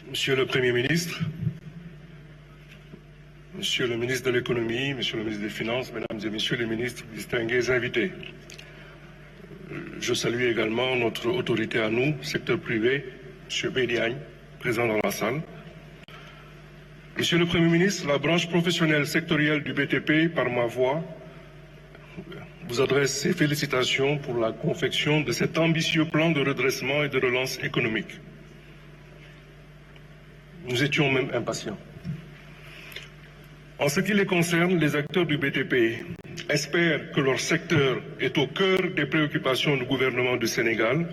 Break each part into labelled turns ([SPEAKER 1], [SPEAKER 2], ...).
[SPEAKER 1] Monsieur le Premier ministre, Monsieur le ministre de l'Économie, Monsieur le ministre des Finances, Mesdames et Messieurs les ministres, distingués invités. Je salue également notre autorité à nous, secteur privé, M. Bédiagne, présent dans la salle. Monsieur le Premier ministre, la branche professionnelle sectorielle du BTP, par ma voix, vous adresse ses félicitations pour la confection de cet ambitieux plan de redressement et de relance économique. Nous étions même impatients. En ce qui les concerne, les acteurs du BTP espèrent que leur secteur est au cœur des préoccupations du gouvernement du Sénégal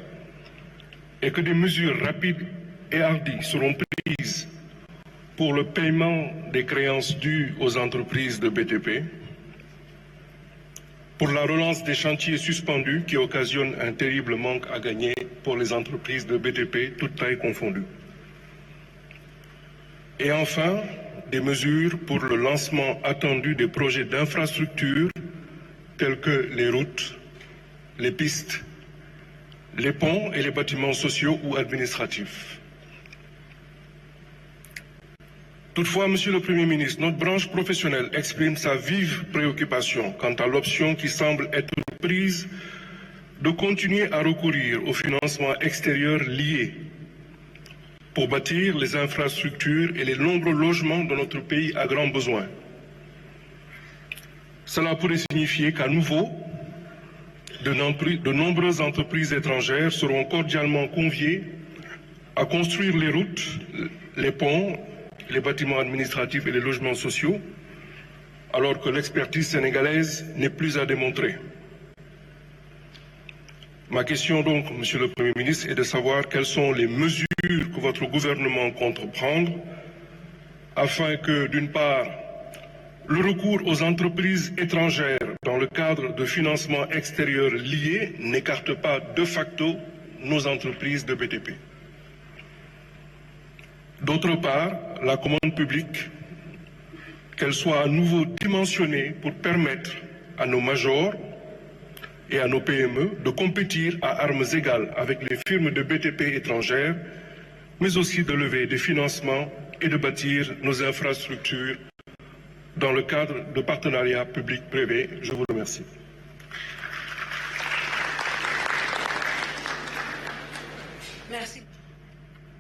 [SPEAKER 1] et que des mesures rapides et hardies seront prises pour le paiement des créances dues aux entreprises de BTP, pour la relance des chantiers suspendus qui occasionnent un terrible manque à gagner pour les entreprises de BTP, toutes tailles confondues. Et enfin, des mesures pour le lancement attendu des projets d'infrastructures tels que les routes, les pistes, les ponts et les bâtiments sociaux ou administratifs. Toutefois, Monsieur le Premier ministre, notre branche professionnelle exprime sa vive préoccupation quant à l'option qui semble être prise de continuer à recourir au financement extérieur lié pour bâtir les infrastructures et les nombreux logements dont notre pays a grand besoin. Cela pourrait signifier qu'à nouveau, de nombreuses entreprises étrangères seront cordialement conviées à construire les routes, les ponts, les bâtiments administratifs et les logements sociaux, alors que l'expertise sénégalaise n'est plus à démontrer. Ma question donc, Monsieur le Premier ministre, est de savoir quelles sont les mesures que votre gouvernement compte prendre afin que, d'une part, le recours aux entreprises étrangères dans le cadre de financements extérieurs liés n'écarte pas de facto nos entreprises de BTP. D'autre part, la commande publique, qu'elle soit à nouveau dimensionnée pour permettre à nos majors et à nos PME de compétir à armes égales avec les firmes de BTP étrangères, mais aussi de lever des financements et de bâtir nos infrastructures dans le cadre de partenariats public-privé. Je vous remercie.
[SPEAKER 2] Merci.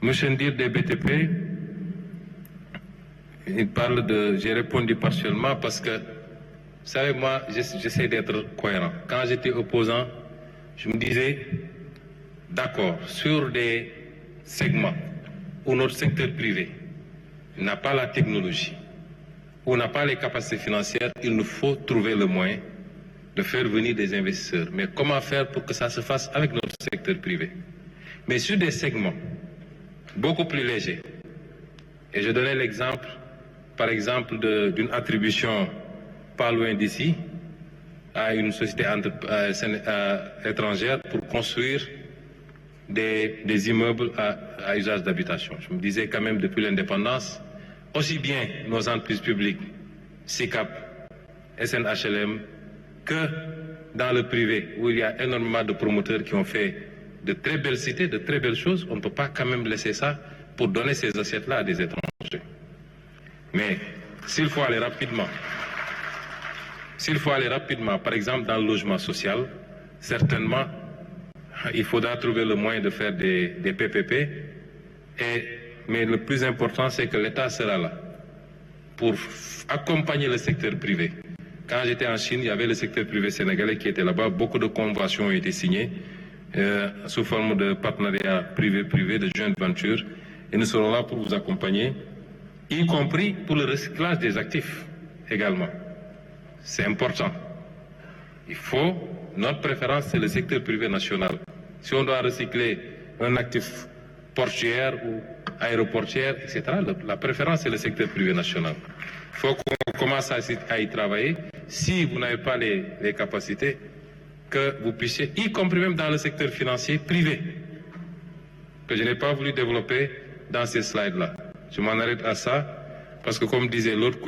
[SPEAKER 3] Monsieur Ndir des BTP, il parle de... J'ai répondu partiellement parce que, vous savez, moi, j'essaie d'être cohérent. Quand j'étais opposant, je me disais, d'accord, sur des segments où notre secteur privé n'a pas la technologie, où n'a pas les capacités financières, il nous faut trouver le moyen de faire venir des investisseurs. Mais comment faire pour que ça se fasse avec notre secteur privé? Mais sur des segments beaucoup plus légers, et je donnais l'exemple, par exemple, d'une attribution pas loin d'ici, à une société étrangère pour construire des immeubles à usage d'habitation. Je me disais quand même depuis l'indépendance, aussi bien nos entreprises publiques, SICAP, SNHLM, que dans le privé, où il y a énormément de promoteurs qui ont fait de très belles cités, de très belles choses, on ne peut pas quand même laisser ça pour donner ces assiettes-là à des étrangers. Mais s'il faut aller rapidement, par exemple dans le logement social, certainement, il faudra trouver le moyen de faire des PPP. Mais le plus important, c'est que l'État sera là pour accompagner le secteur privé. Quand j'étais en Chine, il y avait le secteur privé sénégalais qui était là-bas. Beaucoup de conventions ont été signées sous forme de partenariat privé-privé, de joint venture. Et nous serons là pour vous accompagner, y compris pour le recyclage des actifs également. C'est important. Notre préférence, c'est le secteur privé national. Si on doit recycler un actif portuaire ou aéroportuaire, etc., la préférence, c'est le secteur privé national. Il faut qu'on commence à y travailler. Si vous n'avez pas les capacités, que vous puissiez, y compris même dans le secteur financier privé, que je n'ai pas voulu développer dans ces slides-là. Je m'en arrête à ça, parce que comme disait l'autre,